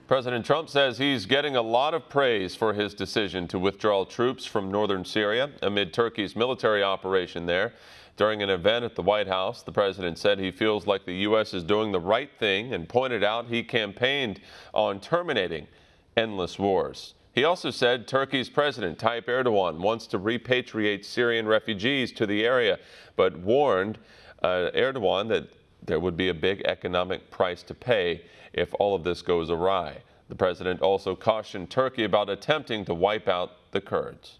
President Trump says he's getting a lot of praise for his decision to withdraw troops from northern Syria amid Turkey's military operation there. During an event at the White House, the president said he feels like the U.S. is doing the right thing and pointed out he campaigned on terminating endless wars. He also said Turkey's President Tayyip Erdogan wants to repatriate Syrian refugees to the area, but warned Erdogan that there would be a big economic price to pay if all of this goes awry. The president also cautioned Turkey about attempting to wipe out the Kurds.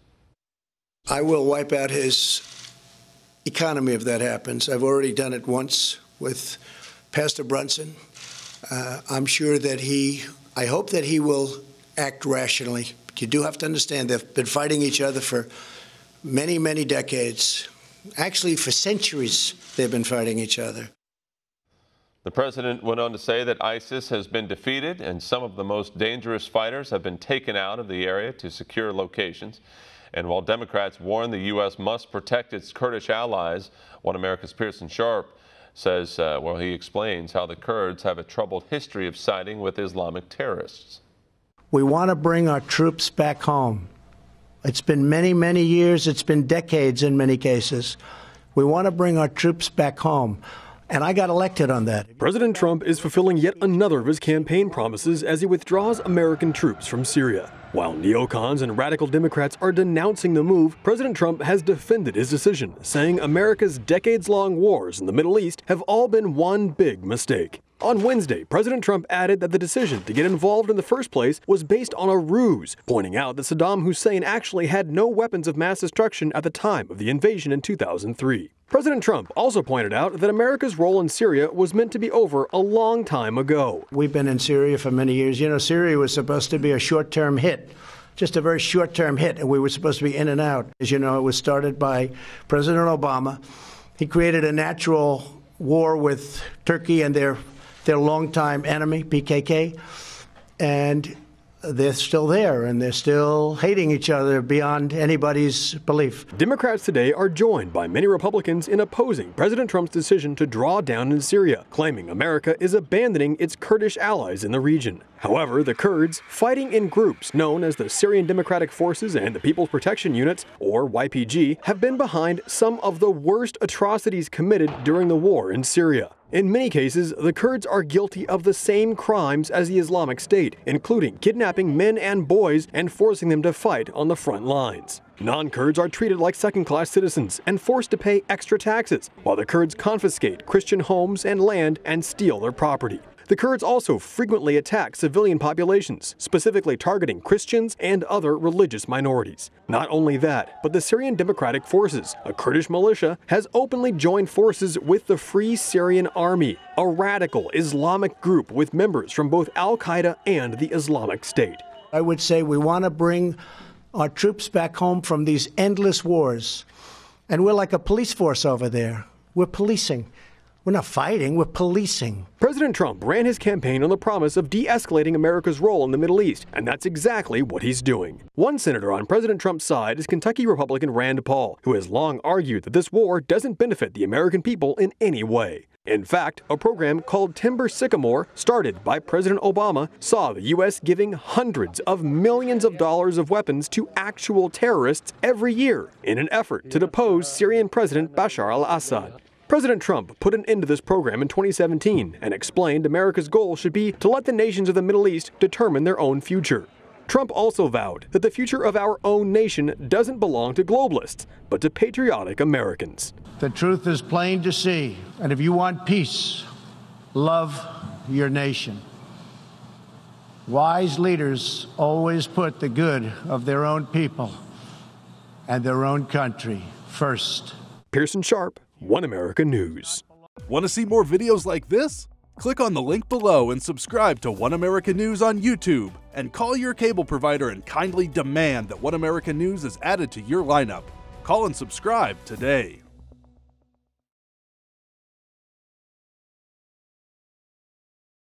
I will wipe out his economy if that happens. I've already done it once with Pastor Brunson. I'm sure that I hope that he will act rationally. But you do have to understand they've been fighting each other for many, many decades. Actually, for centuries, they've been fighting each other. The president went on to say that ISIS has been defeated and some of the most dangerous fighters have been taken out of the area to secure locations. And while Democrats warn the U.S. must protect its Kurdish allies, One America's Pearson says, he explains how the Kurds have a troubled history of siding with Islamic terrorists. We want to bring our troops back home. It's been many, many years. It's been decades in many cases. We want to bring our troops back home. And I got elected on that. President Trump is fulfilling yet another of his campaign promises as he withdraws American troops from Syria. While neocons and radical Democrats are denouncing the move, President Trump has defended his decision, saying America's decades-long wars in the Middle East have all been one big mistake. On Wednesday, President Trump added that the decision to get involved in the first place was based on a ruse, pointing out that Saddam Hussein actually had no weapons of mass destruction at the time of the invasion in 2003. President Trump also pointed out that America's role in Syria was meant to be over a long time ago. We've been in Syria for many years. You know, Syria was supposed to be a short-term hit, just a very short-term hit, and we were supposed to be in and out. As you know, it was started by President Obama. He created a natural war with Turkey and their longtime enemy, PKK, and they're still there, and they're still hating each other beyond anybody's belief. Democrats today are joined by many Republicans in opposing President Trump's decision to draw down in Syria, claiming America is abandoning its Kurdish allies in the region. However, the Kurds, fighting in groups known as the Syrian Democratic Forces and the People's Protection Units, or YPG, have been behind some of the worst atrocities committed during the war in Syria. In many cases, the Kurds are guilty of the same crimes as the Islamic State, including kidnapping men and boys and forcing them to fight on the front lines. Non-Kurds are treated like second-class citizens and forced to pay extra taxes, while the Kurds confiscate Christian homes and land and steal their property. The Kurds also frequently attack civilian populations, specifically targeting Christians and other religious minorities. Not only that, but the Syrian Democratic Forces, a Kurdish militia, has openly joined forces with the Free Syrian Army, a radical Islamic group with members from both al-Qaeda and the Islamic State. I would say we want to bring our troops back home from these endless wars. And we're like a police force over there. We're policing. We're not fighting, we're policing. President Trump ran his campaign on the promise of de-escalating America's role in the Middle East, and that's exactly what he's doing. One senator on President Trump's side is Kentucky Republican Rand Paul, who has long argued that this war doesn't benefit the American people in any way. In fact, a program called Timber Sycamore, started by President Obama, saw the U.S. giving hundreds of millions of dollars of weapons to actual terrorists every year in an effort to depose Syrian President Bashar al-Assad. President Trump put an end to this program in 2017 and explained America's goal should be to let the nations of the Middle East determine their own future. Trump also vowed that the future of our own nation doesn't belong to globalists, but to patriotic Americans. The truth is plain to see, and if you want peace, love your nation. Wise leaders always put the good of their own people and their own country first. Pearson Sharp, One America News. Want to see more videos like this? Click on the link below and subscribe to One America News on YouTube, and call your cable provider and kindly demand that One America News is added to your lineup. Call and subscribe today.